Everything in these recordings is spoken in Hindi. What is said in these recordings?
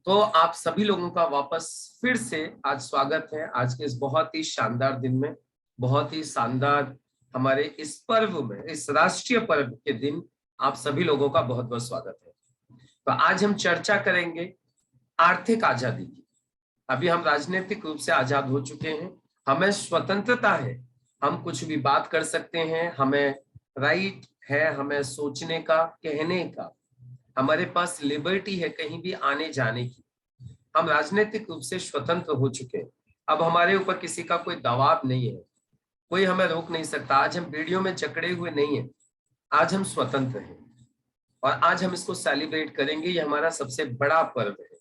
तो आप सभी लोगों का वापस फिर से आज स्वागत है आज के इस बहुत ही शानदार दिन में। बहुत ही शानदार हमारे इस पर्व में, इस राष्ट्रीय पर्व के दिन आप सभी लोगों का बहुत बहुत स्वागत है। तो आज हम चर्चा करेंगे आर्थिक आजादी की। अभी हम राजनीतिक रूप से आजाद हो चुके हैं, हमें स्वतंत्रता है, हम कुछ भी बात कर सकते हैं, हमें राइट है, हमें सोचने का, कहने का, हमारे पास लिबर्टी है कहीं भी आने जाने की। हम राजनीतिक रूप से स्वतंत्र हो चुके हैं। अब हमारे ऊपर किसी का कोई दबाव नहीं है, कोई हमें रोक नहीं सकता। आज हम वीडियो में जकड़े हुए नहीं है, आज हम स्वतंत्र हैं और आज हम इसको सेलिब्रेट करेंगे। ये हमारा सबसे बड़ा पर्व है।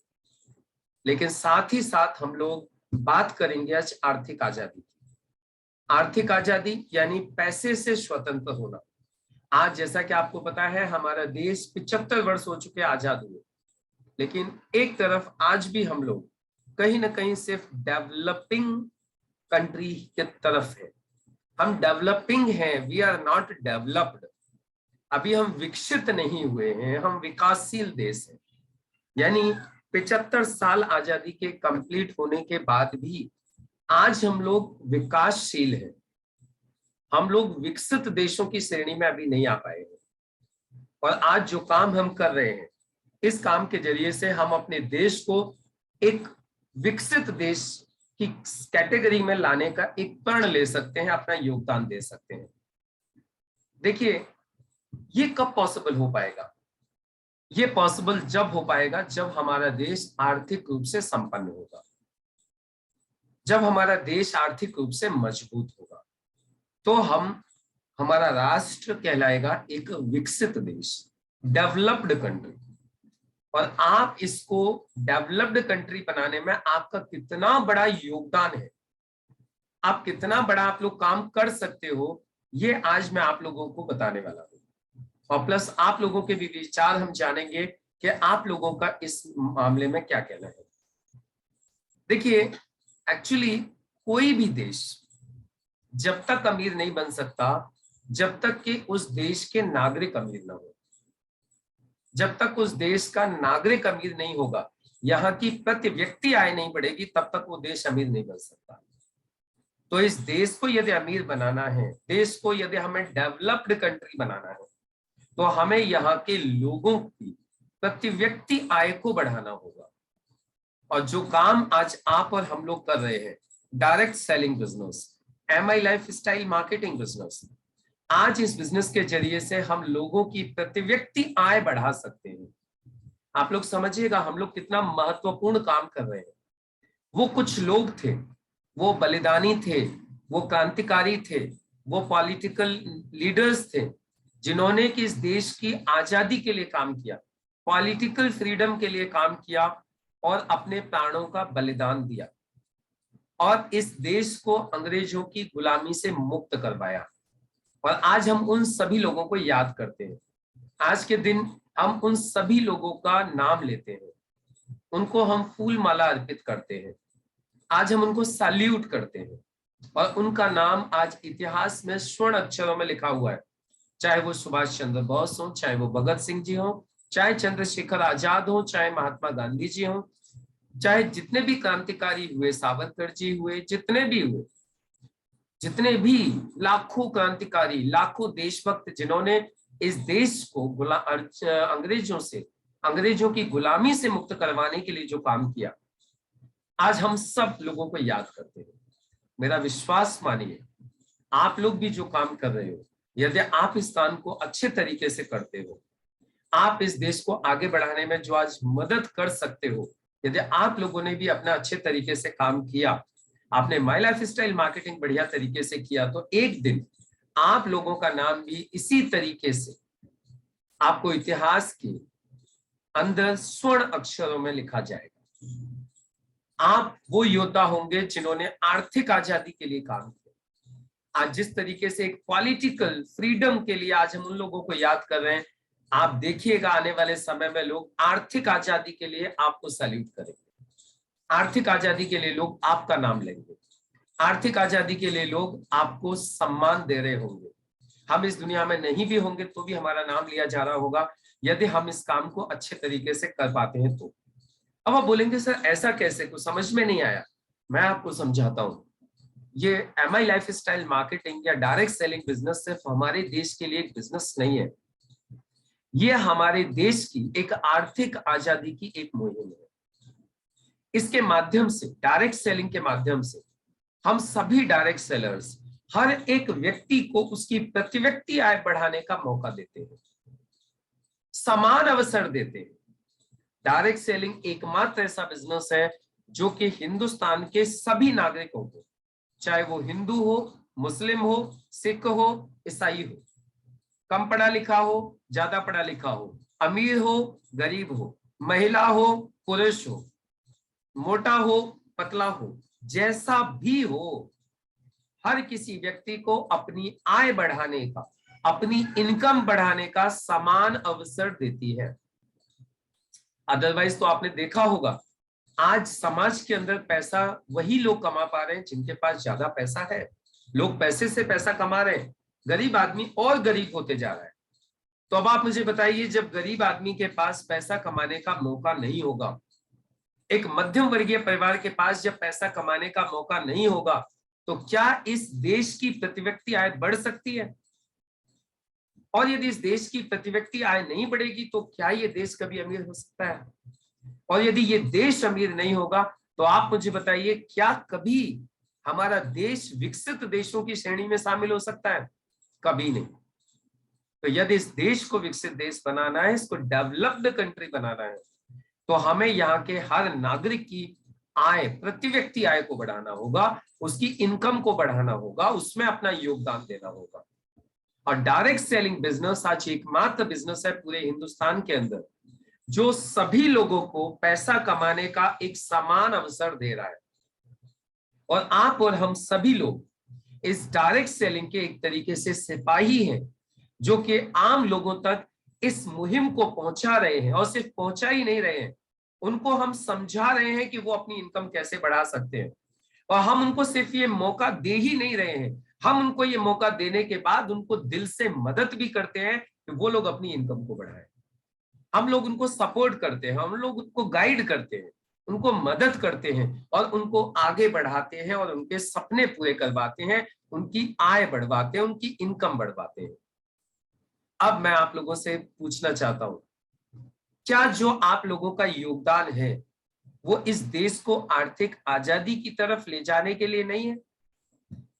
लेकिन साथ ही साथ हम लोग बात करेंगे आज आर्थिक आजादी की। आर्थिक आजादी यानी पैसे से स्वतंत्र होना। आज जैसा कि आपको पता है, हमारा देश 75 वर्ष हो चुके आजाद हुए, लेकिन एक तरफ आज भी हम लोग कहीं ना कहीं सिर्फ डेवलपिंग कंट्री की तरफ है। हम डेवलपिंग हैं, वी आर नॉट डेवलप्ड। अभी हम विकसित नहीं हुए हैं, हम विकासशील देश हैं। यानी 75 साल आजादी के कंप्लीट होने के बाद भी आज हम लोग विकासशील हैं। हम लोग विकसित देशों की श्रेणी में अभी नहीं आ पाए हैं। और आज जो काम हम कर रहे हैं, इस काम के जरिए से हम अपने देश को एक विकसित देश की कैटेगरी में लाने का एक प्रण ले सकते हैं, अपना योगदान दे सकते हैं। देखिए, ये कब पॉसिबल हो पाएगा? ये पॉसिबल जब हो पाएगा जब हमारा देश आर्थिक रूप से संपन्न होगा, जब हमारा देश आर्थिक रूप से मजबूत होगा, तो हमारा राष्ट्र कहलाएगा एक विकसित देश, डेवलप्ड कंट्री। और आप इसको डेवलप्ड कंट्री बनाने में आपका कितना बड़ा योगदान है, आप कितना बड़ा आप लोग काम कर सकते हो, ये आज मैं आप लोगों को बताने वाला हूँ। और प्लस आप लोगों के भी विचार हम जानेंगे कि आप लोगों का इस मामले में क्या कहना है। देखिए, एक्चुअली कोई भी देश जब तक अमीर नहीं बन सकता जब तक कि उस देश के नागरिक अमीर ना हो। जब तक उस देश का नागरिक अमीर नहीं होगा, यहाँ की प्रति व्यक्ति आय नहीं बढ़ेगी, तब तक वो देश अमीर नहीं बन सकता। तो इस देश को यदि अमीर बनाना है, देश को यदि हमें डेवलप्ड कंट्री बनाना है, तो हमें यहाँ के लोगों की प्रति व्यक्ति आय को बढ़ाना होगा। और जो काम आज आप और हम लोग कर रहे हैं, direct selling business, MI life style marketing business, आज इस बिजनेस के जरिए से हम लोगों की प्रति व्यक्ति आय बढ़ा सकते हैं। आप लोग समझिएगा हम लोग कितना महत्वपूर्ण काम कर रहे हैं। वो कुछ लोग थे, वो बलिदानी थे, वो क्रांतिकारी थे, वो पॉलिटिकल लीडर्स थे, जिन्होंने कि इस देश की आजादी के लिए काम किया, पॉलिटिकल फ्रीडम के लिए काम किया और अपने प्राणों का बलिदान दिया और इस देश को अंग्रेजों की गुलामी से मुक्त करवाया। और आज हम उन सभी लोगों को याद करते हैं। आज के दिन हम उन सभी लोगों का नाम लेते हैं, उनको हम फूल माला अर्पित करते हैं, आज हम उनको सैल्यूट करते हैं और उनका नाम आज इतिहास में स्वर्ण अक्षरों में लिखा हुआ है। चाहे वो सुभाष चंद्र बोस हो, चाहे वो भगत सिंह जी हो, चाहे चंद्रशेखर आजाद हो, चाहे महात्मा गांधी जी हो, चाहे जितने भी क्रांतिकारी हुए, सावरकर जी हुए, जितने भी हुए, जितने भी लाखों क्रांतिकारी, लाखों देशभक्त जिन्होंने इस देश को अंग्रेजों की गुलामी से मुक्त करवाने के लिए जो काम किया, आज हम सब लोगों को याद करते हैं। मेरा विश्वास मानिए, आप लोग भी जो काम कर रहे हो, यदि आप इस काम को अच्छे तरीके से करते हो, आप इस देश को आगे बढ़ाने में जो आज मदद कर सकते हो, यदि आप लोगों ने भी अपना अच्छे तरीके से काम किया, आपने माई लाइफ स्टाइल मार्केटिंग बढ़िया तरीके से किया, तो एक दिन आप लोगों का नाम भी इसी तरीके से आपको इतिहास के अंदर स्वर्ण अक्षरों में लिखा जाएगा। आप वो योद्धा होंगे जिन्होंने आर्थिक आजादी के लिए काम किया। आज जिस तरीके से एक पॉलिटिकल फ्रीडम के लिए आज हम उन लोगों को याद कर रहे हैं, आप देखिएगा आने वाले समय में लोग आर्थिक आजादी के लिए आपको सैल्यूट करेंगे, आर्थिक आजादी के लिए लोग आपका नाम लेंगे, आर्थिक आजादी के लिए लोग आपको सम्मान दे रहे होंगे। हम इस दुनिया में नहीं भी होंगे तो भी हमारा नाम लिया जा रहा होगा, यदि हम इस काम को अच्छे तरीके से कर पाते हैं तो। अब आप बोलेंगे सर ऐसा कैसे, कुछ समझ में नहीं आया। मैं आपको समझाता हूं। ये एमआई लाइफस्टाइल मार्केटिंग या डायरेक्ट सेलिंग बिजनेस सिर्फ हमारे देश के लिए एक बिजनेस नहीं है, ये हमारे देश की एक आर्थिक आजादी की एक मुहिम है। इसके माध्यम से, डायरेक्ट सेलिंग के माध्यम से, हम सभी डायरेक्ट सेलर्स हर एक व्यक्ति को उसकी प्रति व्यक्ति आय बढ़ाने का मौका देते हैं, समान अवसर देते हैं। डायरेक्ट सेलिंग एकमात्र ऐसा बिजनेस है जो कि हिंदुस्तान के सभी नागरिकों को, चाहे वो हिंदू हो, मुस्लिम हो, सिख हो, ईसाई हो, कम पढ़ा लिखा हो, ज्यादा पढ़ा लिखा हो, अमीर हो, गरीब हो, महिला हो, पुरुष हो, मोटा हो, पतला हो, जैसा भी हो, हर किसी व्यक्ति को अपनी आय बढ़ाने का, अपनी इनकम बढ़ाने का समान अवसर देती है। अदरवाइज तो आपने देखा होगा, आज समाज के अंदर पैसा वही लोग कमा पा रहे हैं जिनके पास ज्यादा पैसा है। लोग पैसे से पैसा कमा रहे हैं, गरीब आदमी और गरीब होते जा रहा है। तो अब आप मुझे बताइए, जब गरीब आदमी के पास पैसा कमाने का मौका नहीं होगा, एक मध्यम वर्गीय परिवार के पास जब पैसा कमाने का मौका नहीं होगा, तो क्या इस देश की प्रति व्यक्ति आय बढ़ सकती है? और यदि इस देश की प्रति व्यक्ति आय नहीं बढ़ेगी तो क्या ये देश कभी अमीर हो सकता है? और यदि ये देश अमीर नहीं होगा तो आप मुझे बताइए, क्या कभी हमारा देश विकसित देशों की श्रेणी में शामिल हो सकता है? कभी नहीं। तो यदि इस देश को विकसित देश बनाना है, इसको डेवलप्ड कंट्री बनाना है, तो हमें यहाँ के हर नागरिक की आय, प्रति व्यक्ति आय को बढ़ाना होगा, उसकी इनकम को बढ़ाना होगा, उसमें अपना योगदान देना होगा। और डायरेक्ट सेलिंग बिजनेस आज एकमात्र बिजनेस है पूरे हिंदुस्तान के अंदर जो सभी लोगों को पैसा कमाने का एक समान अवसर दे रहा है। और आप और हम सभी लोग इस डायरेक्ट सेलिंग के एक तरीके से सिपाही हैं, जो कि आम लोगों तक इस मुहिम को पहुंचा रहे हैं। और सिर्फ पहुंचा ही नहीं रहे हैं, उनको हम समझा रहे हैं कि वो अपनी इनकम कैसे बढ़ा सकते हैं। और हम उनको सिर्फ ये मौका दे ही नहीं रहे हैं, हम उनको ये मौका देने के बाद उनको दिल से मदद भी करते हैं कि वो लोग अपनी इनकम को बढ़ाएं। हम लोग उनको सपोर्ट करते हैं, हम लोग उनको गाइड करते हैं, उनको मदद करते हैं और उनको आगे बढ़ाते हैं और उनके सपने पूरे करवाते हैं, उनकी आय बढ़वाते हैं, उनकी इनकम बढ़वाते हैं। अब मैं आप लोगों से पूछना चाहता हूं, क्या जो आप लोगों का योगदान है वो इस देश को आर्थिक आजादी की तरफ ले जाने के लिए नहीं है?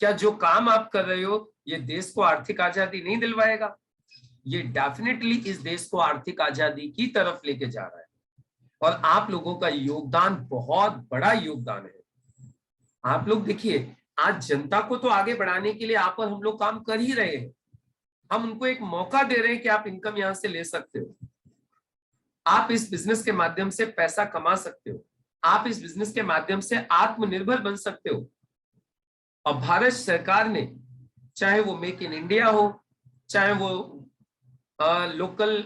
क्या जो काम आप कर रहे हो ये देश को आर्थिक आजादी नहीं दिलवाएगा? ये डेफिनेटली इस देश को आर्थिक आजादी की तरफ लेके जा रहा है। और आप लोगों का योगदान बहुत बड़ा योगदान है। आप लोग देखिए, आज जनता को तो आगे बढ़ाने के लिए आप और हम लोग काम कर ही रहे हैं। हम उनको एक मौका दे रहे हैं कि आप इनकम यहां से ले सकते हो, आप इस बिजनेस के माध्यम से पैसा कमा सकते हो, आप इस बिजनेस के माध्यम से आत्मनिर्भर बन सकते हो। और भारत सरकार ने, चाहे वो मेक इन इंडिया हो, चाहे वो लोकल,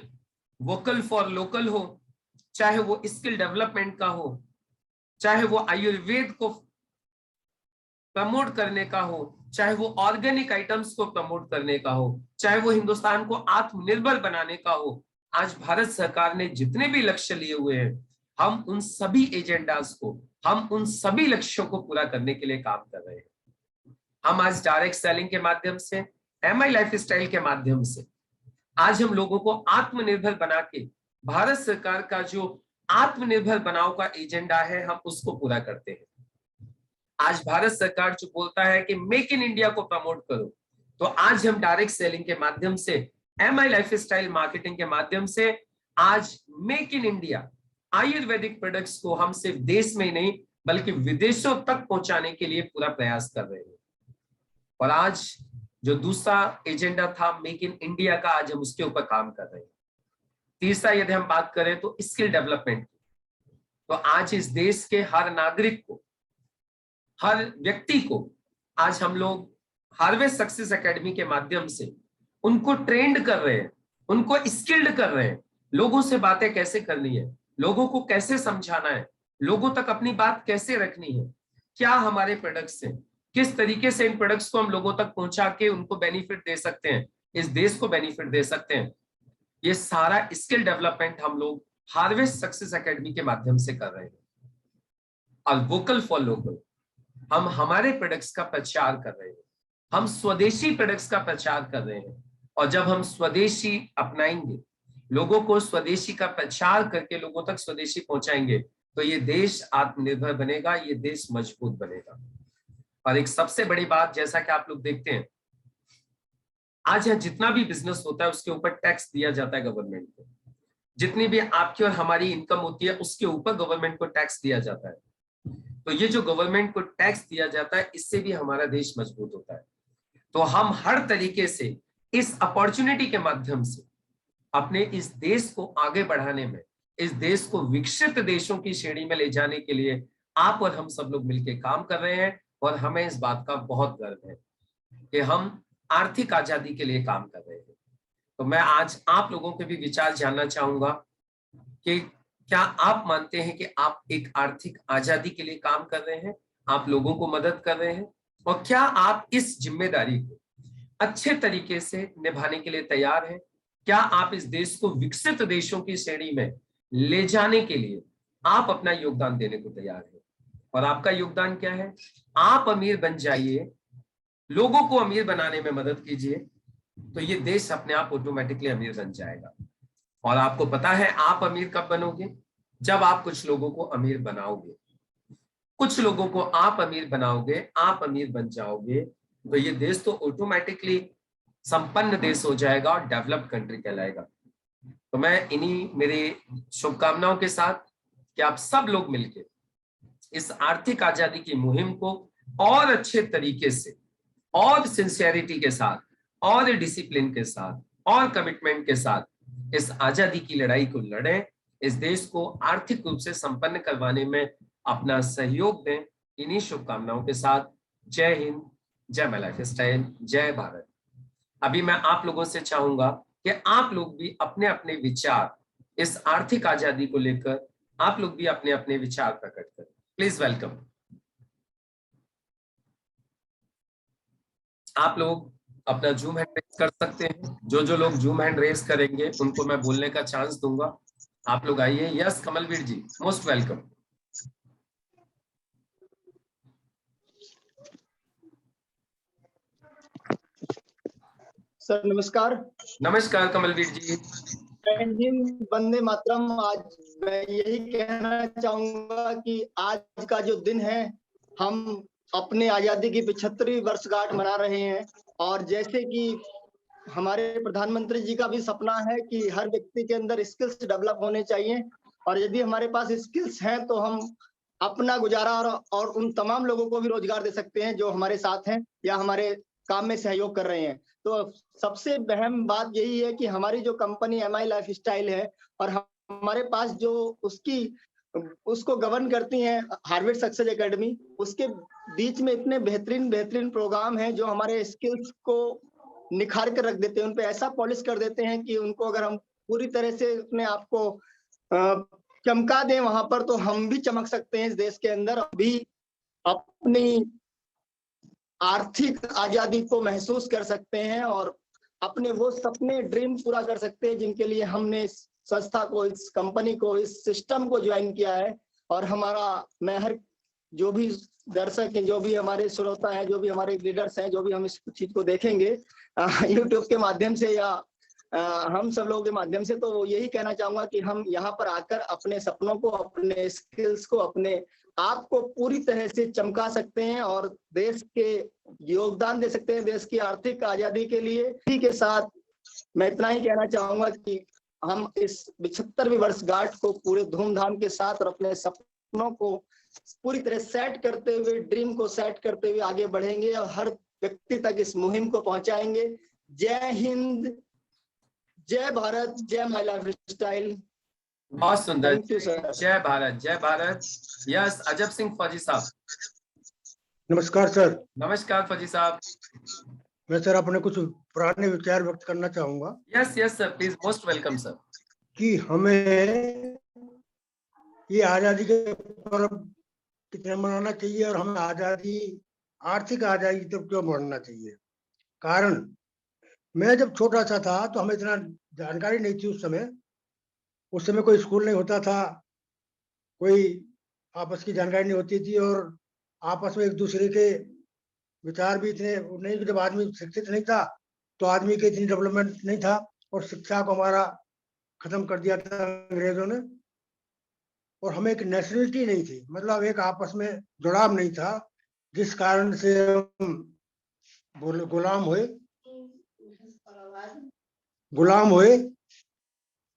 वोकल फॉर लोकल हो, चाहे वो स्किल डेवलपमेंट का हो, चाहे वो आयुर्वेद को प्रमोट करने का हो, चाहे वो ऑर्गेनिक आइटम्स को प्रमोट करने का हो, चाहे वो हिंदुस्तान को आत्मनिर्भर बनाने का हो, आज भारत सरकार ने जितने भी लक्ष्य लिए हुए हैं, हम उन सभी एजेंडास को, हम उन सभी लक्ष्यों को पूरा करने के लिए काम कर रहे हैं। हम आज डायरेक्ट सेलिंग के माध्यम से, एमआई लाइफस्टाइल के माध्यम से आज हम लोगों को आत्मनिर्भर बना के भारत सरकार का जो आत्मनिर्भर बनाओ का एजेंडा है, हम उसको पूरा करते हैं। आज भारत सरकार जो बोलता है कि मेक इन इंडिया को प्रमोट करो, तो आज हम डायरेक्ट सेलिंग के माध्यम से, एमआई लाइफस्टाइल मार्केटिंग के माध्यम से आज make in India Ayurvedic products को हम सिर्फ देश में ही नहीं बल्कि विदेशों तक पहुंचाने के लिए पूरा प्रयास कर रहे हैं। और आज जो दूसरा एजेंडा था मेक इन इंडिया का, आज हम उसके ऊपर काम कर रहे हैं। तीसरा यदि हम बात करें तो स्किल डेवलपमेंट की, तो आज इस देश के हर नागरिक को, हर व्यक्ति को आज हम लोग हार्वेस्ट सक्सेस एकेडमी के माध्यम से उनको ट्रेंड कर रहे हैं, उनको स्किल्ड कर रहे हैं। लोगों से बातें कैसे करनी है, लोगों को कैसे समझाना है, लोगों तक अपनी बात कैसे रखनी है, क्या हमारे प्रोडक्ट्स हैं, किस तरीके से इन प्रोडक्ट्स को हम लोगों तक पहुंचा के उनको बेनिफिट दे सकते हैं, इस देश को बेनिफिट दे सकते हैं। ये सारा स्किल डेवलपमेंट हम लोग हार्वेस्ट सक्सेस एकेडमी के माध्यम से कर रहे हैं। और वोकल फॉर लोकल, हम हमारे प्रोडक्ट्स का प्रचार कर रहे हैं, हम स्वदेशी प्रोडक्ट्स का प्रचार कर रहे हैं। और जब हम स्वदेशी अपनाएंगे, लोगों को स्वदेशी का प्रचार करके लोगों तक स्वदेशी पहुंचाएंगे, तो ये देश आत्मनिर्भर बनेगा, ये देश मजबूत बनेगा। और एक सबसे बड़ी बात, जैसा कि आप लोग देखते हैं, आज यहाँ जितना भी बिजनेस होता है उसके ऊपर टैक्स दिया जाता है गवर्नमेंट को। जितनी भी आपकी और हमारी इनकम होती है उसके ऊपर गवर्नमेंट को टैक्स दिया जाता है। तो ये जो गवर्नमेंट को टैक्स दिया जाता है, इससे भी हमारा देश मजबूत होता है। तो हम हर तरीके से इस अपॉर्चुनिटी के माध्यम से अपने इस देश को आगे बढ़ाने में, इस देश को विकसित देशों की श्रेणी में ले जाने के लिए आप और हम सब लोग मिलकर काम कर रहे हैं। और हमें इस बात का बहुत गर्व है कि हम आर्थिक आजादी के लिए काम कर रहे हैं। तो मैं आज आप लोगों के भी विचार जानना चाहूंगा कि क्या आप मानते हैं कि आप एक आर्थिक आजादी के लिए काम कर रहे हैं, आप लोगों को मदद कर रहे हैं, और क्या आप इस जिम्मेदारी को अच्छे तरीके से निभाने के लिए तैयार हैं? क्या आप इस देश को विकसित देशों की श्रेणी में ले जाने के लिए आप अपना योगदान देने को तैयार हैं? और आपका योगदान क्या है? आप अमीर बन जाइए, लोगों को अमीर बनाने में मदद कीजिए, तो ये देश अपने आप ऑटोमेटिकली अमीर बन जाएगा। और आपको पता है आप अमीर कब बनोगे? जब आप कुछ लोगों को अमीर बनाओगे, कुछ लोगों को आप अमीर बनाओगे, आप अमीर बन जाओगे, तो ये देश तो ऑटोमेटिकली संपन्न देश हो जाएगा और डेवलप्ड कंट्री कहलाएगा। तो मैं इन्हीं मेरे शुभकामनाओं के साथ कि आप सब लोग मिलकर इस आर्थिक आजादी की मुहिम को और अच्छे तरीके से और सिंसियरिटी के साथ और डिसिप्लिन के साथ और कमिटमेंट के साथ इस आजादी की लड़ाई को लड़ें, इस देश को आर्थिक रूप से संपन्न करवाने में अपना सहयोग दें। इन्हीं शुभकामनाओं के साथ जय हिंद, जय माय लाइफस्टाइल, जय भारत। अभी मैं आप लोगों से चाहूंगा कि आप लोग भी अपने अपने विचार इस आर्थिक आजादी को लेकर आप लोग भी अपने अपने विचार प्रकट करें। Please welcome. आप लोग अपना जूम हैंड रेज कर सकते हैं। जो लोग जूम हैंड रेज करेंगे उनको मैं बोलने का चांस दूंगा। आप लोग आइए। यस कमलवीर जी, मोस्ट वेलकम। सर नमस्कार। नमस्कार कमलवीर जी। वंदे मातरम। आज मैं यही कहना चाहूंगा कि आज का जो दिन है, हम अपने आजादी की 75वीं वर्षगांठ मना रहे हैं। और जैसे कि हमारे प्रधानमंत्री जी का भी सपना है कि हर व्यक्ति के अंदर स्किल्स डेवलप होने चाहिए, और यदि हमारे पास स्किल्स हैं तो हम अपना गुजारा और उन तमाम लोगों को भी रोजगार दे सकते हैं जो हमारे साथ हैं या हमारे काम में सहयोग कर रहे हैं। तो सबसे अहम बात यही है कि हमारी जो कंपनी MI लाइफस्टाइल है और हमारे पास जो उसको गवर्न करती हैं हार्वर्ड सक्सेस एकेडमी, उसके बीच में इतने बेहतरीन प्रोग्राम हैं जो हमारे स्किल्स को निखार कर रख देते हैं, उन पे ऐसा पॉलिश कर देते हैं कि उनको अगर हम पूरी तरह से अपने आप को चमका दें वहां पर, तो हम भी चमक सकते हैं इस देश के अंदर, भी अपनी आर्थिक आजादी को महसूस कर सकते हैं और अपने वो सपने ड्रीम पूरा कर सकते हैं जिनके लिए हमने इस संस्था को, इस कंपनी को, इस सिस्टम को ज्वाइन किया है। और मैं हर जो भी दर्शक हैं, जो भी हमारे श्रोता हैं, जो भी हमारे लीडर्स हैं, जो भी हम इस चीज को देखेंगे यूट्यूब के माध्यम से या हम सब लोगों के माध्यम से, तो यही कहना चाहूंगा कि हम यहाँ पर आकर अपने सपनों को, अपने स्किल्स को, अपने आप को पूरी तरह से चमका सकते हैं और देश के योगदान दे सकते हैं देश की आर्थिक आजादी के लिए। इसी के साथ मैं इतना ही कहना चाहूंगा कि हम इस 75वीं वर्षगांठ को पूरे धूमधाम के साथ और अपने सपनों को पूरी तरह सेट करते हुए, ड्रीम को सेट करते हुए आगे बढ़ेंगे और हर व्यक्ति तक इस मुहिम को पहुंचाएंगे। जय हिंद, जय भारत, जय माय लाइफस्टाइल। बहुत सुंदर। जय भारत, जय भारत। यस अजब सिंह फौजी साहब। नमस्कार सर। नमस्कार फौजी साहब। मैं सर अपने कुछ पुराने विचार व्यक्त करना चाहूंगा। Yes sir, please, most welcome sir. कि हमें ये आजादी के पर्व कितना मनाना चाहिए और हमें आजादी, आर्थिक आजादी तक क्यों बढ़ना चाहिए। कारण, मैं जब छोटा सा था तो हमें इतना जानकारी नहीं थी उस समय, उस समय कोई स्कूल नहीं होता था, कोई आपस की जानकारी नहीं होती थी, और आपस में एक दूसरे के विचार भी इतने नहीं, जब आदमी शिक्षित नहीं था तो आदमी की इतनी डेवलपमेंट नहीं था, और शिक्षा को हमारा खत्म कर दिया था अंग्रेजों ने। और हमें एक नेशनलिटी नहीं थी, मतलब एक आपस में जुड़ाव नहीं था, जिस कारण से हम गुलाम हुए।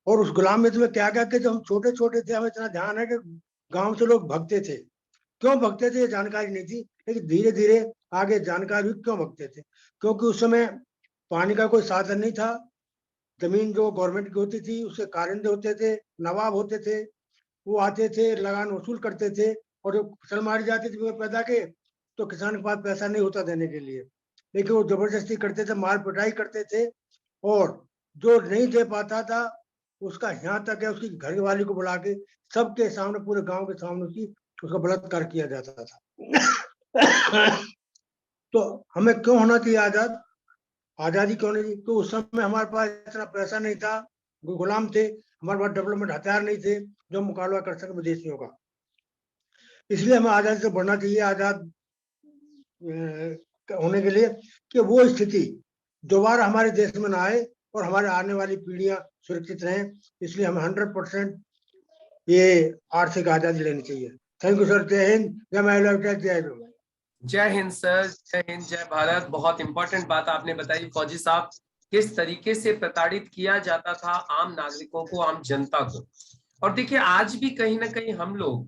और उस गुलाम में तुम्हें क्या क्या कि जब हम छोटे छोटे थे, हमें इतना ध्यान है कि गांव से लोग भगते थे। क्यों भगते थे ये जानकारी नहीं थी, लेकिन धीरे धीरे आगे जानकारी हुई क्यों भगते थे। क्योंकि उस समय पानी का कोई साधन नहीं था, जमीन जो गवर्नमेंट की होती थी उसके कारिंदे होते थे, नवाब होते थे, वो आते थे, लगान वसूल करते थे, और जो फसल मारी जाती थी वो पैदा के, तो किसान के पास पैसा नहीं होता देने के लिए, लेकिन वो जबरदस्ती करते थे, मार पिटाई करते थे, और जो नहीं दे पाता था उसका यहाँ तक है उसकी घर वाली को बुला के सबके सामने, पूरे गांव के सामने उसका बलात्कार किया जाता था। तो हमें क्यों होना चाहिए आजाद, आजादी क्यों नहीं? तो उस समय हमारे पास इतना पैसा नहीं था, गुलाम थे, हमारे पास डेवलपमेंट हथियार नहीं थे जो मुकाबला कर सके विदेशियों का। इसलिए हमें आजादी से बढ़ना चाहिए, आजाद होने के लिए, कि वो स्थिति दोबारा हमारे देश में ना आए और हमारे आने वाली पीढ़ियां सुरक्षित रहें। इसलिए हमें 100% ये आर्थिक आजादी लेनी चाहिए। Thank you sir. जय हिंद, जय महिला, जय हिंद। जय हिंद सर, जय हिंद, जय भारत। बहुत इंपॉर्टेंट बात आपने बताई फौजी साहब, किस तरीके से प्रताड़ित किया जाता था आम नागरिकों को, आम जनता को। और देखिए आज भी कहीं ना कहीं हम लोग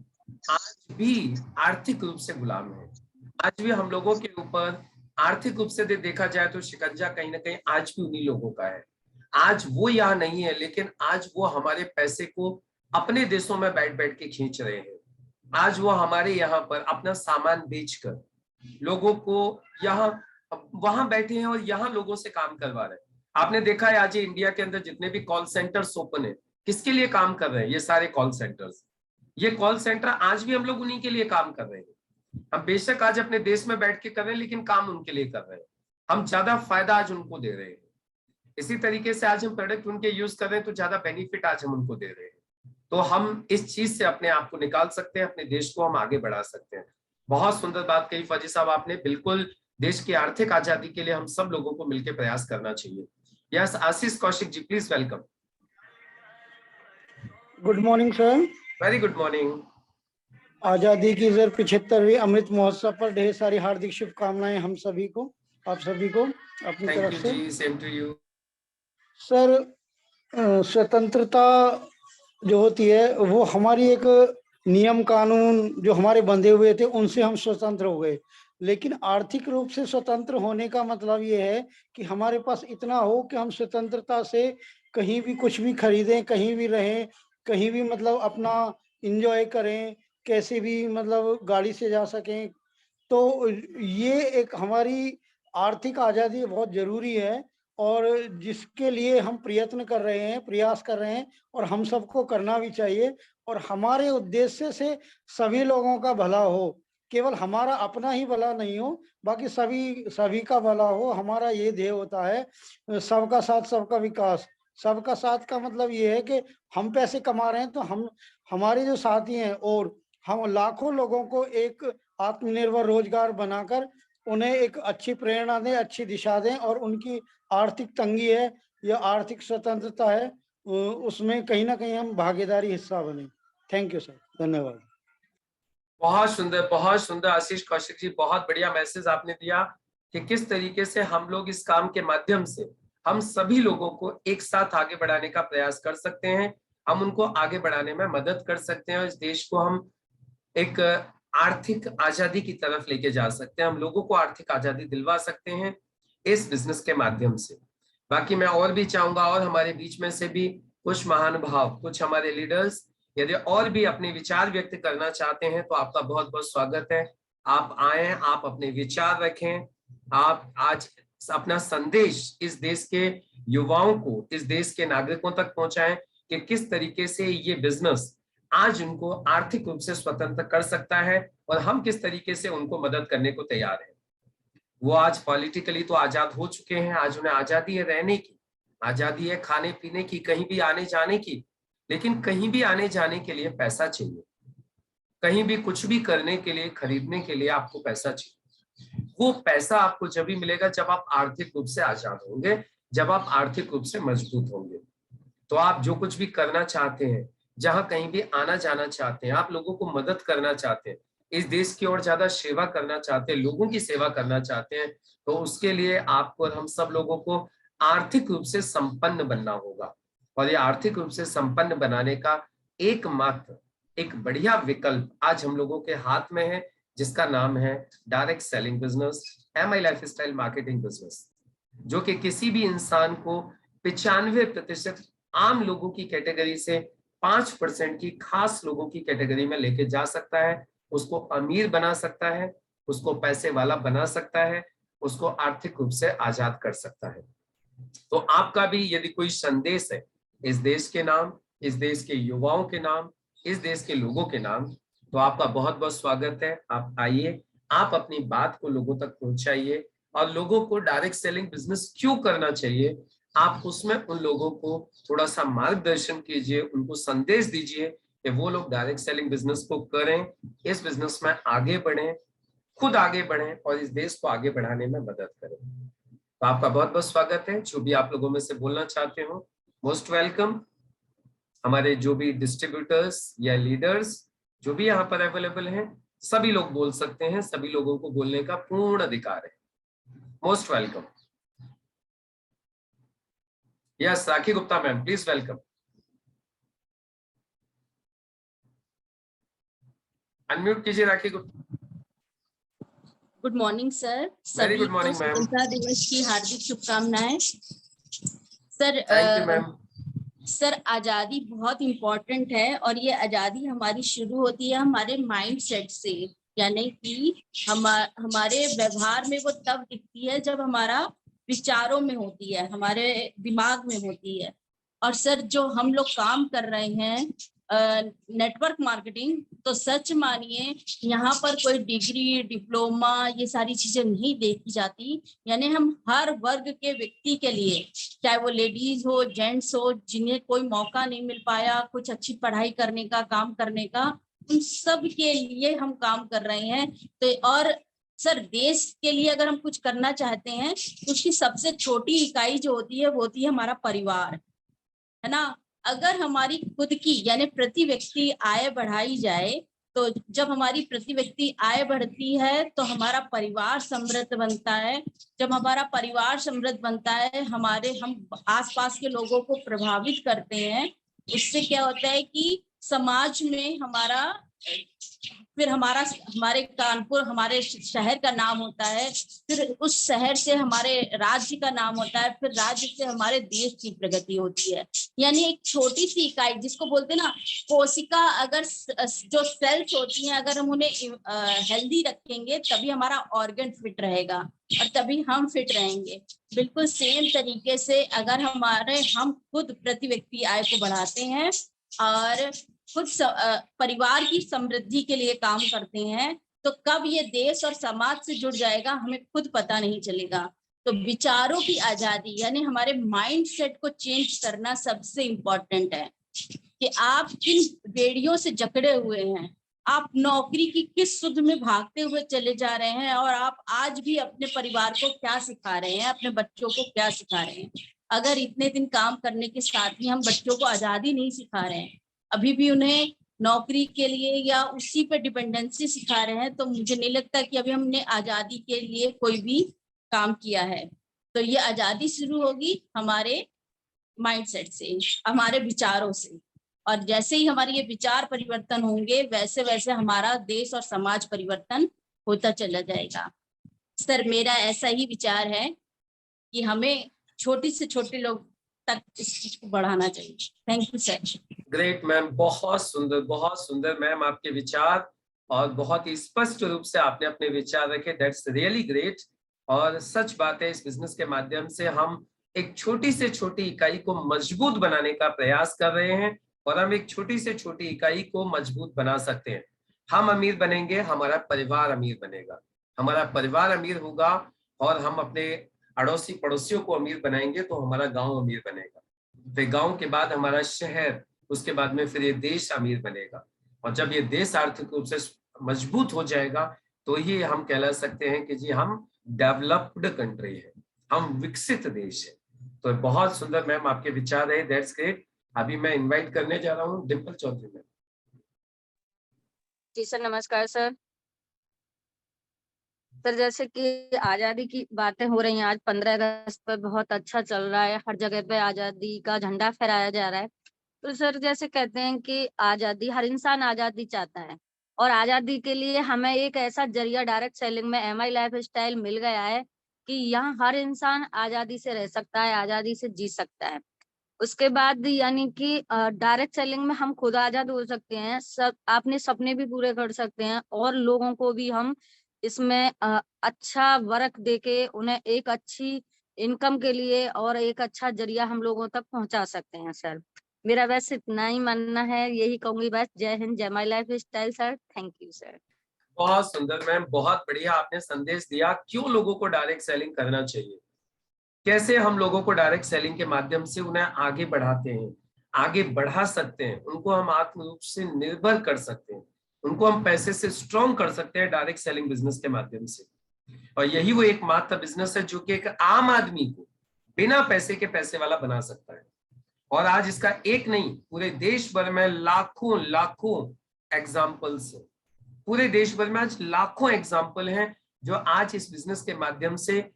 आज भी आर्थिक रूप से गुलाम हैं। आज भी हम लोगों के ऊपर आर्थिक रूप से देखा जाए तो शिकंजा कहीं ना कहीं आज भी उन्हीं लोगों का है। आज वो यहाँ नहीं है, लेकिन आज वो हमारे पैसे को अपने देशों में बैठ बैठ के खींच रहे हैं। आज वो हमारे यहाँ पर अपना सामान बेचकर लोगों को यहाँ वहां बैठे हैं और यहाँ लोगों से काम करवा रहे हैं। आपने देखा है आज इंडिया के अंदर जितने भी कॉल सेंटर्स ओपन है, किसके लिए काम कर रहे हैं? ये सारे कॉल सेंटर्स, ये कॉल सेंटर आज भी हम लोग उन्हीं के लिए काम कर रहे हैं। हम बेशक आज अपने देश में बैठ के कर रहे हैं, लेकिन काम उनके लिए कर रहे हैं। हम ज्यादा फायदा आज उनको दे रहे हैं। इसी तरीके से आज हम प्रोडक्ट उनके यूज कर रहे हैं तो ज्यादा बेनिफिट आज हम उनको दे रहे हैं। तो हम इस चीज से अपने आप को निकाल सकते हैं, अपने देश को हम आगे बढ़ा सकते हैं। बहुत सुंदर बात कही फौजी साहब आपने। बिल्कुल देश की आर्थिक आजादी के लिए हम सब लोगों को मिलकर प्रयास करना चाहिए। Yes, Ashish Kaushik ji, please welcome. Good morning sir. Very good morning. आजादी की 75वीं अमृत महोत्सव पर ढेर सारी हार्दिक शुभकामनाएं हम सभी को, आप सभी को अपनी तरफ से। जी, सेम टू यू सर, स्वतंत्रता जो होती है वो हमारी एक नियम कानून जो हमारे बंधे हुए थे उनसे हम स्वतंत्र हो गए, लेकिन आर्थिक रूप से स्वतंत्र होने का मतलब ये है कि हमारे पास इतना हो कि हम स्वतंत्रता से कहीं भी कुछ भी खरीदें, कहीं भी रहें, कहीं भी मतलब अपना इंजॉय करें, कैसे भी मतलब गाड़ी से जा सकें। तो ये एक हमारी आर्थिक आज़ादी बहुत जरूरी है, और जिसके लिए हम प्रयत्न कर रहे हैं, प्रयास कर रहे हैं, और हम सबको करना भी चाहिए। और हमारे उद्देश्य से सभी लोगों का भला हो, केवल हमारा अपना ही भला नहीं हो, बाकी सभी का भला हो। हमारा ये ध्येय होता है, सबका साथ सबका विकास। सबका साथ का मतलब ये है कि हम पैसे कमा रहे हैं तो हम, हमारे जो साथी हैं, और हम लाखों लोगों को एक आत्मनिर्भर रोजगार बनाकर उन्हें एक अच्छी प्रेरणा दें, अच्छी दिशा दें, और उनकी आर्थिक तंगी है या आर्थिक स्वतंत्रता है, उसमें कहीं ना कहीं हम भागीदारी हिस्सा बने। थैंक यू सर, धन्यवाद। बहुत सुंदर आशीष कौशिक जी, बहुत बढ़िया मैसेज आपने दिया कि किस तरीके से हम लोग इस काम के माध्यम से हम सभी लोगों को एक साथ आगे बढ़ाने का प्रयास कर सकते हैं। हम उनको आगे बढ़ाने में मदद कर सकते हैं और इस देश को हम एक आर्थिक आजादी की तरफ लेके जा सकते हैं। हम लोगों को आर्थिक आजादी दिलवा सकते हैं इस बिजनेस के माध्यम से। बाकी मैं और भी चाहूंगा, और हमारे बीच में से भी कुछ महानुभाव, कुछ हमारे लीडर्स यदि और भी अपने विचार व्यक्त करना चाहते हैं तो आपका बहुत बहुत स्वागत है। आप आए, आप अपने विचार रखें, आप आज अपना संदेश इस देश के युवाओं को, इस देश के नागरिकों तक पहुंचाएं कि किस तरीके से ये बिजनेस आज उनको आर्थिक रूप से स्वतंत्र कर सकता है और हम किस तरीके से उनको मदद करने को तैयार हैं। वो आज पॉलिटिकली तो आजाद हो चुके हैं, आज उन्हें आजादी है रहने की, आजादी है खाने पीने की, कहीं भी आने जाने की, लेकिन कहीं भी आने जाने के लिए पैसा चाहिए, कहीं भी कुछ भी करने के लिए, खरीदने के लिए आपको पैसा चाहिए। वो पैसा आपको जब भी मिलेगा जब आप आर्थिक रूप से आजाद होंगे, जब आप आर्थिक रूप से मजबूत होंगे। तो आप जो कुछ भी करना चाहते हैं, जहां कहीं भी आना जाना चाहते हैं, आप लोगों को मदद करना चाहते हैं, इस देश की और ज्यादा सेवा करना चाहते हैं, लोगों की सेवा करना चाहते हैं, तो उसके लिए आपको और हम सब लोगों को आर्थिक रूप से संपन्न बनना होगा। और ये आर्थिक रूप से संपन्न बनाने का एकमात्र एक बढ़िया विकल्प आज हम लोगों के हाथ में है, जिसका नाम है direct selling business, MI lifestyle marketing business, जो कि किसी भी इंसान को 95% आम लोगों की कैटेगरी से 5% की खास लोगों की कैटेगरी में लेके जा सकता है, उसको अमीर बना सकता है, उसको पैसे वाला बना सकता है, उसको आर्थिक रूप से आजाद कर सकता है। तो आपका भी यदि कोई संदेश है इस देश के नाम, इस देश के युवाओं के नाम, इस देश के लोगों के नाम, तो आपका बहुत बहुत स्वागत है। आप आइए, आप अपनी बात को लोगों तक पहुंचाइए, और लोगों को डायरेक्ट सेलिंग बिजनेस क्यों करना चाहिए, आप उसमें उन लोगों को थोड़ा सा मार्गदर्शन कीजिए, उनको संदेश दीजिए कि वो लोग डायरेक्ट सेलिंग बिजनेस को करें, इस बिजनेस में आगे बढ़ें, खुद आगे बढ़ें और इस देश को आगे बढ़ाने में मदद करें। तो आपका बहुत बहुत स्वागत है। जो भी आप लोगों में से बोलना चाहते हो, मोस्ट वेलकम। हमारे जो भी डिस्ट्रीब्यूटर्स या लीडर्स जो भी यहाँ पर अवेलेबल हैं, सभी लोग बोल सकते हैं, सभी लोगों को बोलने का पूर्ण अधिकार है। Most welcome. Yes, Rakhi Gupta ma'am, please welcome. Unmute कीजिए Rakhi Gupta. Good morning sir. Very सभी गुड को मॉर्निंग मैम। स्वतंत्रता दिवस की हार्दिक शुभकामनाएं। Sir thank you ma'am. Sir, आजादी बहुत इम्पोर्टेंट है, और ये आजादी हमारी शुरू होती है हमारे माइंड सेट से, यानी कि हमारे व्यवहार में वो तब दिखती है जब हमारा विचारों में होती है, हमारे दिमाग में होती है। और सर, जो हम लोग काम कर रहे हैं नेटवर्क मार्केटिंग, तो सच मानिए यहाँ पर कोई डिग्री, डिप्लोमा, ये सारी चीजें नहीं देखी जाती। यानी हम हर वर्ग के व्यक्ति के लिए, चाहे वो लेडीज हो, जेंट्स हो, जिन्हें कोई मौका नहीं मिल पाया कुछ अच्छी पढ़ाई करने का, काम करने का, उन सब के लिए हम काम कर रहे हैं। तो और सर, देश के लिए अगर हम कुछ करना चाहते हैं तो उसकी सबसे छोटी इकाई जो होती है वो होती है हमारा परिवार, है ना। अगर हमारी खुद की यानी प्रति व्यक्ति आय बढ़ाई जाए, तो जब हमारी प्रति व्यक्ति आय बढ़ती है तो हमारा परिवार समृद्ध बनता है। जब हमारा परिवार समृद्ध बनता है, हम आसपास के लोगों को प्रभावित करते हैं। उससे क्या होता है कि समाज में फिर हमारे कानपुर, हमारे शहर का नाम होता है, फिर उस शहर से हमारे राज्य का नाम होता है, फिर राज्य से हमारे देश की प्रगति होती है। यानी एक छोटी सी इकाई जिसको बोलते हैं ना कोशिका, अगर जो सेल्स होती हैं अगर हम उन्हें हेल्दी रखेंगे तभी हमारा ऑर्गन फिट रहेगा और तभी हम फिट रहेंगे। बिल्कुल सेम तरीके से अगर हम खुद प्रति व्यक्ति आय को बढ़ाते हैं और खुद परिवार की समृद्धि के लिए काम करते हैं, तो कब ये देश और समाज से जुड़ जाएगा हमें खुद पता नहीं चलेगा। तो विचारों की आजादी यानी हमारे माइंड सेट को चेंज करना सबसे इम्पोर्टेंट है कि आप किन बेड़ियों से जकड़े हुए हैं, आप नौकरी की किस सुध में भागते हुए चले जा रहे हैं, और आप आज भी अपने परिवार को क्या सिखा रहे हैं, अपने बच्चों को क्या सिखा रहे हैं। अगर इतने दिन काम करने के साथ ही हम बच्चों को आजादी नहीं सिखा रहे हैं, अभी भी उन्हें नौकरी के लिए या उसी पे डिपेंडेंसी सिखा रहे हैं, तो मुझे नहीं लगता कि अभी हमने आजादी के लिए कोई भी काम किया है। तो ये आजादी शुरू होगी हमारे माइंडसेट से, हमारे विचारों से, और जैसे ही हमारे ये विचार परिवर्तन होंगे वैसे वैसे हमारा देश और समाज परिवर्तन होता चला जाएगा। सर, मेरा ऐसा ही विचार है कि हमें छोटे से छोटे लोग तक इस चीज को बढ़ाना चाहिए। Thank you sir. Great ma'am, बहुत सुंदर मैम आपके विचार, और बहुत ही स्पष्ट रूप से आपने अपने विचार रखे। That's really great. और सच बात है, इस बिजनेस के माध्यम से हम एक छोटी से छोटी इकाई को मजबूत बनाने का प्रयास कर रहे हैं, और हम एक छोटी से छोटी इकाई को मजबूत बना सकते हैं। हम अमीर बनेंगे, हमारा परिवार अमीर बनेगा, हमारा परिवार अमीर होगा, और हम अपने अड़ोसी पड़ोसियों को अमीर बनाएंगे तो हमारा गांव अमीर बनेगा, फिर गांव के बाद हमारा शहर, उसके बाद में फिर ये देश अमीर बनेगा। और जब ये देश आर्थिक रूप से मजबूत हो जाएगा तो ही हम कहला सकते हैं कि जी हम डेवलप्ड कंट्री है, हम विकसित देश है। तो बहुत सुंदर मैम आपके विचार है, दैट्स ग्रेट। अभी मैं इनवाइट करने जा रहा हूँ डिम्पल चौधरी मैम। जी सर, नमस्कार सर। सर जैसे कि आजादी की बातें हो रही हैं, आज 15 अगस्त पर बहुत अच्छा चल रहा है, हर जगह पे आजादी का झंडा फहराया जा रहा है। तो सर जैसे कहते हैं कि आजादी, हर इंसान आजादी चाहता है और आजादी के लिए हमें एक ऐसा जरिया डायरेक्ट सेलिंग में MI लाइफ स्टाइल मिल गया है कि यहाँ हर इंसान आजादी से रह सकता है, आजादी से जी सकता है। उसके बाद यानी कि डायरेक्ट सेलिंग में हम खुद आजाद हो सकते हैं, सब अपने सपने भी पूरे कर सकते हैं और लोगों को भी हम इसमें अच्छा वर्क देके उन्हें एक अच्छी इनकम के लिए और एक अच्छा जरिया हम लोगों तक पहुंचा सकते हैं। सर मेरा बस इतना ही मानना है, यही कहूंगी बस। जय हिंद, जय my life style sir. Thank you sir. बहुत सुंदर मैम, बहुत बढ़िया आपने संदेश दिया क्यों लोगों को डायरेक्ट सेलिंग करना चाहिए, कैसे हम लोगों को डायरेक्ट सेलिंग के माध्यम से उन्हें आगे बढ़ाते हैं, आगे बढ़ा सकते हैं, उनको हम आत्म रूप से निर्भर कर सकते हैं, उनको हम पैसे से स्ट्रॉन्ग कर सकते हैं डायरेक्ट सेलिंग बिजनेस के माध्यम से। और यही वो एकमात्र बिजनेस है जो कि एक आम आदमी को बिना पैसे के पैसे वाला बना सकता है। और आज इसका एक नहीं, पूरे देश भर में लाखों लाखों एग्जाम्पल्स है, पूरे देश भर में आज लाखों एग्जाम्पल हैं जो आज इस बिजनेस के माध्यम से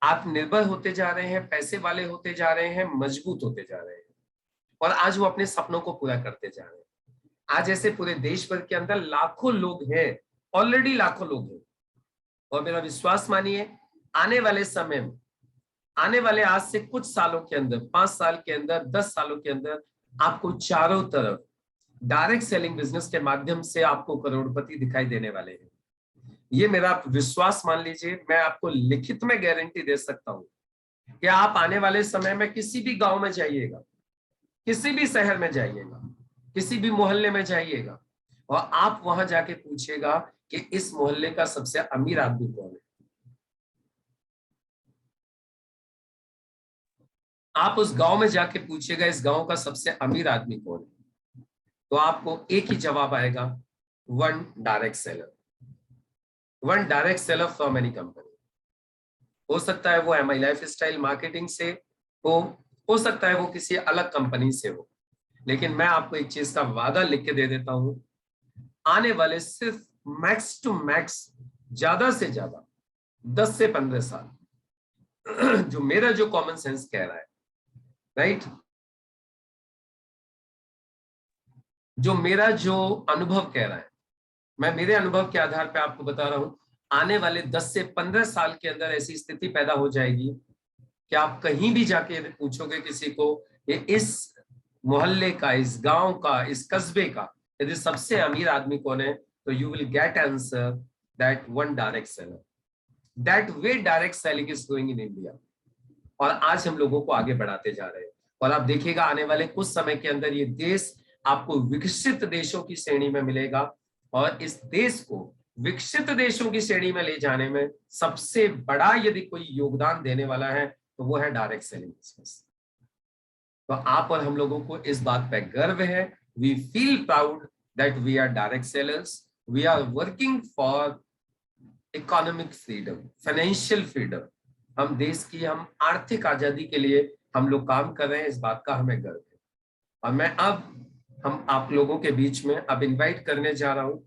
आत्मनिर्भर होते जा रहे हैं, पैसे वाले होते जा रहे हैं, मजबूत होते जा रहे हैं और आज वो अपने सपनों को पूरा करते जा रहे हैं। आज ऐसे पूरे देश भर के अंदर लाखों लोग हैं, ऑलरेडी लाखों लोग हैं। और मेरा विश्वास मानिए, आने वाले समय में, आने वाले आज से कुछ सालों के अंदर, 5 साल के अंदर, 10 सालों के अंदर आपको चारों तरफ डायरेक्ट सेलिंग बिजनेस के माध्यम से आपको करोड़पति दिखाई देने वाले हैं। ये मेरा विश्वास मान लीजिए। मैं आपको लिखित में गारंटी दे सकता हूं कि आप आने वाले समय में किसी भी गांव में जाइएगा, किसी भी शहर में जाइएगा, किसी भी मोहल्ले में जाइएगा और आप वहां जाके पूछिएगा कि इस मोहल्ले का सबसे अमीर आदमी कौन है। आप उस गांव में जाके पूछिएगा इस गांव का सबसे अमीर आदमी कौन है, तो आपको एक ही जवाब आएगा, one direct seller, one direct seller from any company. हो सकता है वो MI लाइफ स्टाइल मार्केटिंग से हो सकता है वो किसी अलग कंपनी से हो, लेकिन मैं आपको एक चीज का वादा लिख के दे देता हूं, आने वाले सिर्फ मैक्स टू मैक्स, ज्यादा से ज्यादा 10 से 15 साल, जो मेरा जो कॉमन सेंस कह रहा है, राइट, जो मेरा जो अनुभव कह रहा है, मैं मेरे अनुभव के आधार पे आपको बता रहा हूं, आने वाले 10 से 15 साल के अंदर ऐसी स्थिति पैदा हो जाएगी कि आप कहीं भी जाके यदि पूछोगे किसी को कि इस मोहल्ले का, इस गांव का, इस कस्बे का यदि सबसे अमीर आदमी कौन है, तो you will get answer that one direct seller. That way direct selling is going in India. और आज हम लोगों को आगे बढ़ाते जा रहे हैं और आप देखिएगा आने वाले कुछ समय के अंदर ये देश आपको विकसित देशों की श्रेणी में मिलेगा और इस देश को विकसित देशों की श्रेणी में ले जाने में सबसे बड़ा यदि कोई योगदान देने वाला है तो वो है डायरेक्ट सेलिंग बिजनेस। तो आप और हम लोगों को इस बात पे गर्व है, we feel proud that we are direct sellers, we are working for economic freedom, financial freedom. हम देश की, हम आर्थिक आजादी के लिए हम लोग काम कर रहे हैं, इस बात का हमें गर्व है। और मैं अब हम आप लोगों के बीच में अब इनवाइट करने जा रहा हूं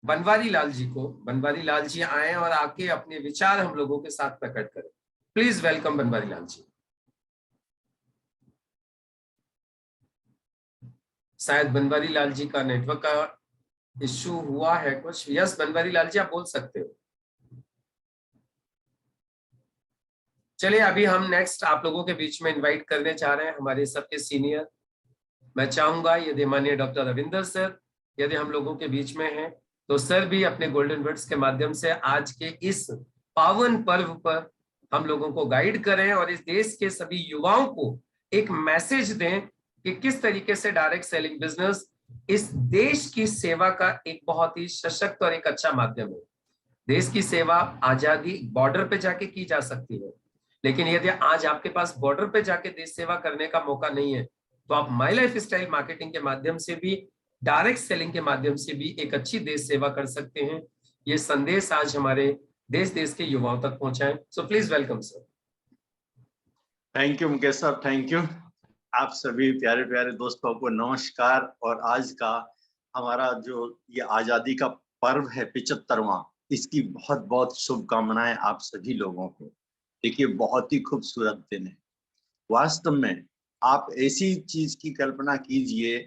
बनवारी लाल जी को। बनवारी लाल जी आए और आके अपने विचार हम लोगों के साथ प्रकट करें। Please welcome Banwari Lal ji. शायद बनवारी लाल जी का नेटवर्क का इश्यू हुआ है कुछ। यस बनवारी लाल जी, आप बोल सकते हो। चलिए अभी हम नेक्स्ट आप लोगों के बीच में इनवाइट करने जा रहे हैं हमारे सबके सीनियर। मैं चाहूंगा यदि माननीय डॉक्टर रविंदर सर यदि हम लोगों के बीच में हैं तो सर भी अपने गोल्डन वर्ड्स के माध्यम से आज के इस पावन पर्व पर हम लोगों को गाइड करें और इस देश के सभी युवाओं को एक मैसेज दें कि किस तरीके से डायरेक्ट सेलिंग बिजनेस इस देश की सेवा का एक बहुत ही सशक्त और एक अच्छा माध्यम है। देश की सेवा आजादी बॉर्डर पे जाके की जा सकती है, लेकिन यदि आज आपके पास बॉर्डर पे जाके देश सेवा करने का मौका नहीं है तो आप माई लाइफ स्टाइल मार्केटिंग के माध्यम से भी, डायरेक्ट सेलिंग के माध्यम से भी एक अच्छी देश सेवा कर सकते हैं। ये संदेश आज हमारे देश के युवाओं तक पहुंचाएं। So please welcome sir. Thank you Mukesh साहब, थैंक यू। आप सभी प्यारे प्यारे दोस्तों को नमस्कार। और आज का हमारा जो ये आजादी का पर्व है 75वां, इसकी बहुत बहुत शुभकामनाएं आप सभी लोगों को। देखिए, बहुत ही खूबसूरत दिन है। वास्तव में आप ऐसी चीज की कल्पना कीजिए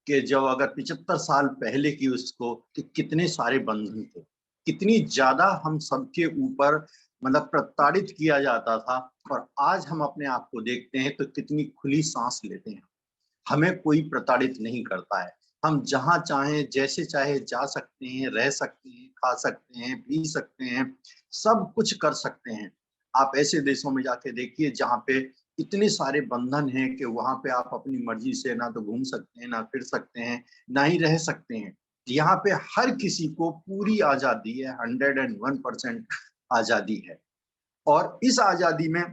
कि जब अगर 75 साल पहले की उसको, कि कितने सारे बंधन थे, कितनी ज्यादा हम सबके ऊपर मतलब प्रताड़ित किया जाता था। और आज हम अपने आप को देखते हैं तो कितनी खुली सांस लेते हैं। हमें कोई प्रताड़ित नहीं करता है। हम जहां चाहें जैसे चाहे जा सकते हैं, रह सकते हैं, खा सकते हैं, पी सकते हैं, सब कुछ कर सकते हैं। आप ऐसे देशों में जाके देखिए जहाँ पे इतने सारे बंधन हैं कि वहां पे आप अपनी मर्जी से ना तो घूम सकते हैं, ना फिर सकते हैं, ना ही रह सकते हैं। यहाँ पे हर किसी को पूरी आजादी है, 101% आजादी है। और इस आजादी में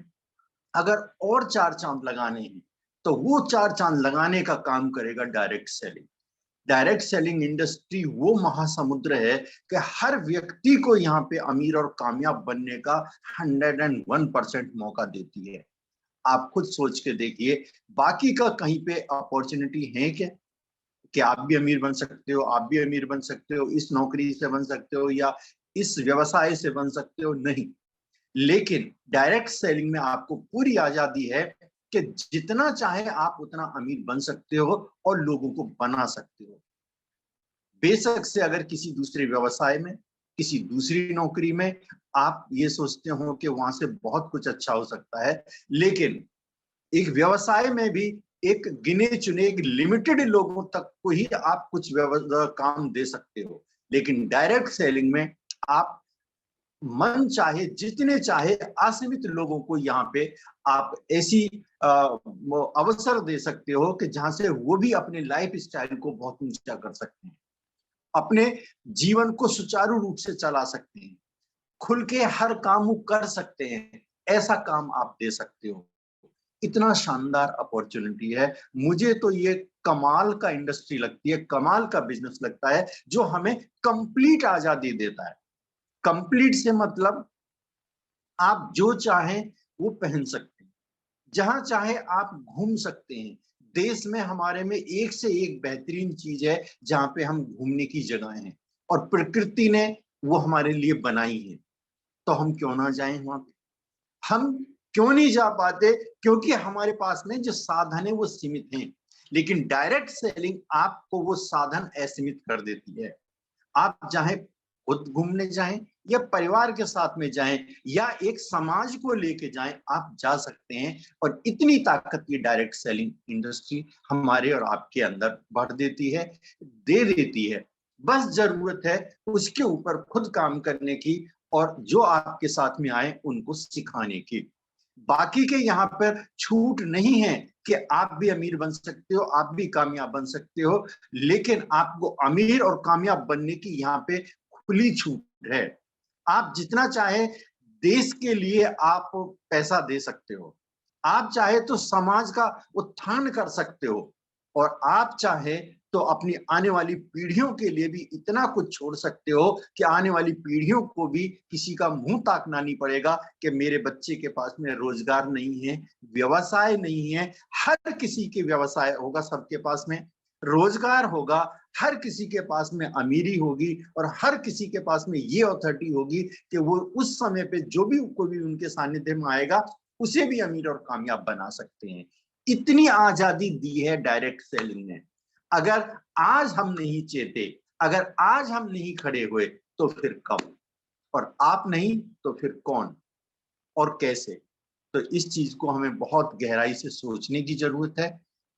अगर और 4 चांद लगाने हैं तो वो 4 चांद लगाने का काम करेगा direct selling. Direct selling industry वो महासमुद्र है कि हर व्यक्ति को यहाँ पे अमीर और कामयाब बनने का 101% मौका देती है। आप खुद सोच के देखिए, बाकी का कहीं पे अपॉर्चुनिटी है क्या कि आप भी अमीर बन सकते हो, आप भी अमीर बन सकते हो, इस नौकरी से बन सकते हो या इस व्यवसाय से बन सकते हो? नहीं। लेकिन डायरेक्ट सेलिंग में आपको पूरी आजादी है कि जितना चाहे आप उतना अमीर बन सकते हो और लोगों को बना सकते हो। बेशक से अगर किसी दूसरे व्यवसाय में, किसी दूसरी नौकरी में आप ये सोचते हो कि वहां से बहुत कुछ अच्छा हो सकता है, लेकिन एक व्यवसाय में भी एक गिने चुने एक लिमिटेड लोगों तक को ही आप कुछ काम दे सकते हो। लेकिन डायरेक्ट सेलिंग में आप मन चाहे जितने चाहे असीमित लोगों को यहाँ पे आप ऐसी अवसर दे सकते हो कि जहां से वो भी अपने लाइफ स्टाइल को बहुत ऊंचा कर सकते हैं, अपने जीवन को सुचारू रूप से चला सकते हैं, खुल के हर काम वो कर सकते हैं। ऐसा काम आप दे सकते हो। इतना शानदार अपॉर्चुनिटी है। मुझे तो ये कमाल का इंडस्ट्री लगती है, कमाल का बिजनेस लगता है, जो हमें कंप्लीट आजादी देता है। कंप्लीट से मतलब आप जो चाहें वो पहन सकते हैं, जहां चाहे आप घूम सकते हैं। देश में हमारे में एक से एक बेहतरीन चीज है जहां पे हम घूमने की जगह हैं और प्रकृति ने वो हमारे लिए बनाई है, तो हम क्यों ना जाएं वहां पे? हम क्यों नहीं जा पाते? क्योंकि हमारे पास में जो साधन है वो सीमित हैं। लेकिन डायरेक्ट सेलिंग आपको वो साधन असीमित कर देती है। आप चाहे खुद घूमने जाएं या परिवार के साथ में जाएं या एक समाज को लेके जाएं, आप जा सकते हैं। और इतनी ताकत ये डायरेक्ट सेलिंग इंडस्ट्री हमारे और आपके अंदर भर देती है, दे देती है। बस जरूरत है उसके ऊपर खुद काम करने की और जो आपके साथ में आए उनको सिखाने की। बाकी के यहाँ पर छूट नहीं है कि आप भी अमीर बन सकते हो, आप भी कामयाब बन सकते हो, लेकिन आपको अमीर और कामयाब बनने की यहाँ पे खुली छूट है। आप जितना चाहे देश के लिए आप पैसा दे सकते हो, आप चाहे तो समाज का उत्थान कर सकते हो, और आप चाहे तो अपनी आने वाली पीढ़ियों के लिए भी इतना कुछ छोड़ सकते हो कि आने वाली पीढ़ियों को भी किसी का मुंह ताकना नहीं पड़ेगा कि मेरे बच्चे के पास में रोजगार नहीं है, व्यवसाय नहीं है। हर किसी के व्यवसाय होगा, सबके पास में रोजगार होगा, हर किसी के पास में अमीरी होगी और हर किसी के पास में ये अथॉरिटी होगी कि वो उस समय पे जो भी कोई भी उनके सानिध्य में आएगा उसे भी अमीर और कामयाब बना सकते हैं। इतनी आजादी दी है डायरेक्ट सेलिंग ने। अगर आज हम नहीं चेते, अगर आज हम नहीं खड़े हुए तो फिर कब? और आप नहीं तो फिर कौन और कैसे? तो इस चीज को हमें बहुत गहराई से सोचने की जरूरत है,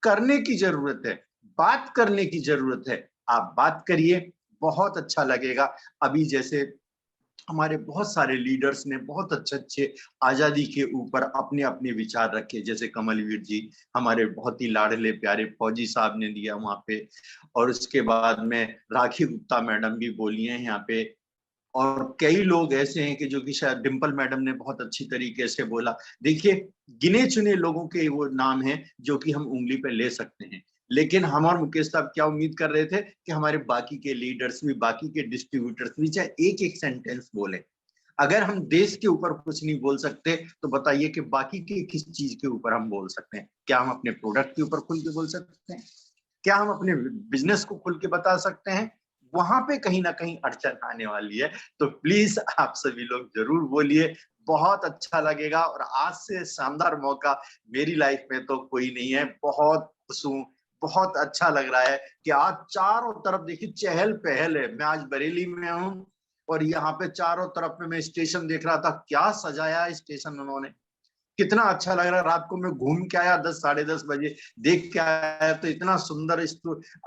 करने की जरूरत है, बात करने की जरूरत है। आप बात करिए, बहुत अच्छा लगेगा। अभी जैसे हमारे बहुत सारे लीडर्स ने बहुत अच्छे आजादी के ऊपर अपने अपने विचार रखे, जैसे कमलवीर जी हमारे बहुत ही लाडले प्यारे फौजी साहब ने दिया वहां पे, और उसके बाद में राखी गुप्ता मैडम भी बोली हैं यहाँ पे, और कई लोग ऐसे हैं कि जो कि शायद डिम्पल मैडम ने बहुत अच्छी तरीके से बोला। देखिए, गिने चुने लोगों के वो नाम हैं जो कि हम उंगली पे ले सकते हैं, लेकिन हम और मुकेश साहब क्या उम्मीद कर रहे थे कि हमारे बाकी के लीडर्स भी, बाकी के डिस्ट्रीब्यूटर्स भी चाहे एक एक सेंटेंस बोले। अगर हम देश के ऊपर कुछ नहीं बोल सकते तो बताइए कि बाकी की किस चीज के ऊपर हम बोल सकते हैं? क्या हम अपने प्रोडक्ट के ऊपर खुल के बोल सकते हैं? क्या हम अपने बिजनेस को खुल के बता सकते हैं? वहां पे कहीं ना कहीं अड़चन आने वाली है। तो प्लीज आप सभी लोग जरूर बोलिए, बहुत अच्छा लगेगा। और आज से शानदार मौका मेरी लाइफ में तो कोई नहीं है। बहुत खुश हूँ, बहुत अच्छा लग रहा है कि आज चारों तरफ देखिए चहल पहल है। मैं आज बरेली में हूँ और यहाँ पे चारों तरफ में मैं स्टेशन देख रहा था, क्या सजाया है स्टेशन उन्होंने, कितना अच्छा लग रहा है। रात को मैं घूम के आया 10 साढ़े 10 बजे, देख के आया तो इतना सुंदर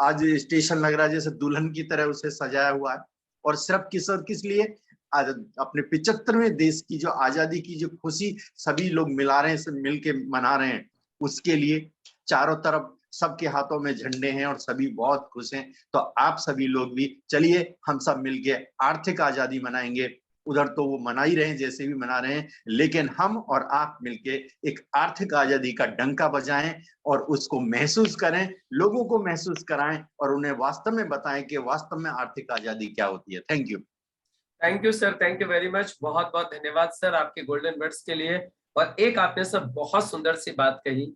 आज स्टेशन लग रहा है जैसे दुल्हन की तरह उसे सजाया हुआ है। और सिर्फ किस लिए, आज अपने 75वें देश की जो आजादी की जो खुशी सभी लोग मिला रहे हैं, सब मिलके मना रहे हैं, उसके लिए चारों तरफ सबके हाथों में झंडे हैं और सभी बहुत खुश हैं। तो आप सभी लोग भी चलिए हम सब मिलके आर्थिक आजादी मनाएंगे। उधर तो वो मना ही रहे हैं जैसे भी मना रहे हैं, लेकिन हम और आप मिलके एक आर्थिक आजादी का डंका बजाएं और उसको महसूस करें, लोगों को महसूस कराएं और उन्हें वास्तव में बताएं कि वास्तव में आर्थिक आजादी क्या होती है। Thank you sir, thank you very much. बहुत बहुत धन्यवाद सर आपके गोल्डन वर्ड्स के लिए। और एक आपने सर बहुत सुंदर सी बात कही,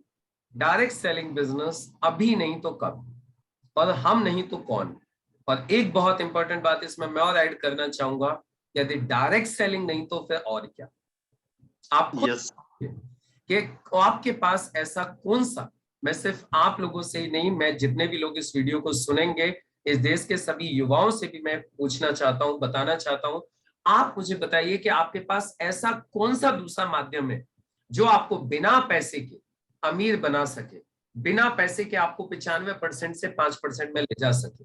डायरेक्ट सेलिंग बिजनेस अभी नहीं तो कब, और हम नहीं तो कौन। और एक बहुत इंपॉर्टेंट बात इसमें मैं और ऐड करना चाहूंगा, यदि डायरेक्ट सेलिंग नहीं तो फिर और क्या? आपको यस कि आपके पास ऐसा कौन सा, मैं सिर्फ आप लोगों से ही नहीं, मैं जितने भी लोग इस वीडियो को सुनेंगे, इस देश के सभी युवाओं से भी मैं पूछना चाहता हूं, बताना चाहता हूं, आप मुझे बताइए कि आपके पास ऐसा कौन सा दूसरा माध्यम है जो आपको बिना पैसे के अमीर बना सके, बिना पैसे के आपको 95% से 5% में ले जा सके।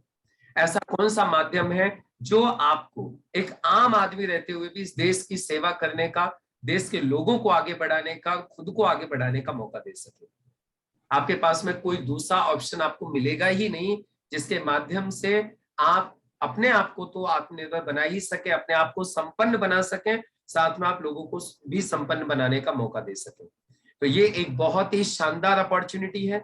ऐसा कौन सा माध्यम है जो आपको एक आम आदमी रहते हुए भी इस देश की सेवा करने का, देश के लोगों को आगे बढ़ाने का, खुद को आगे बढ़ाने का मौका दे सके? आपके पास में कोई दूसरा ऑप्शन आपको मिलेगा ही नहीं जिसके माध्यम से आप अपने आप को तो आत्मनिर्भर बना ही सके, अपने आप को संपन्न बना सके, साथ में आप लोगों को भी संपन्न बनाने का मौका दे सके। तो ये एक बहुत ही शानदार अपॉर्चुनिटी है,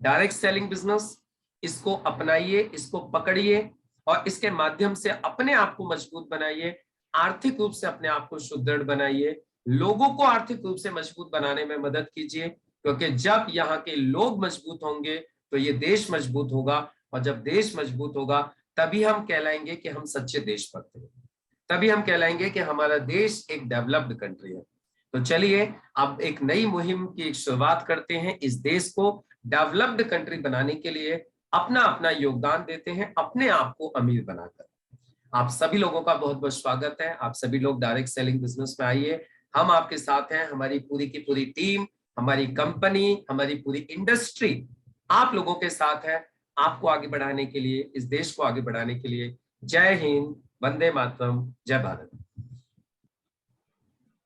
डायरेक्ट सेलिंग बिजनेस। इसको अपनाइए, इसको पकड़िए और इसके माध्यम से अपने आप को मजबूत बनाइए, आर्थिक रूप से अपने आप को सुदृढ़ बनाइए, लोगों को आर्थिक रूप से मजबूत बनाने में मदद कीजिए, क्योंकि जब यहाँ के लोग मजबूत होंगे तो ये देश मजबूत होगा, और जब देश मजबूत होगा तभी हम कहलाएंगे कि हम सच्चे देशभक्त हैं, तभी हम कहलाएंगे कि हमारा देश एक डेवलप्ड कंट्री है। तो चलिए अब एक नई मुहिम की शुरुआत करते हैं, इस देश को डेवलप्ड कंट्री बनाने के लिए अपना अपना योगदान देते हैं, अपने आप को अमीर बनाकर। आप सभी लोगों का बहुत बहुत स्वागत है। आप सभी लोग डायरेक्ट सेलिंग बिजनेस में आइए, हम आपके साथ हैं, हमारी पूरी की पूरी टीम, हमारी कंपनी, हमारी पूरी इंडस्ट्री आप लोगों के साथ है, आपको आगे बढ़ाने के लिए, इस देश को आगे बढ़ाने के लिए। जय हिंद, वंदे मातरम, जय भारत।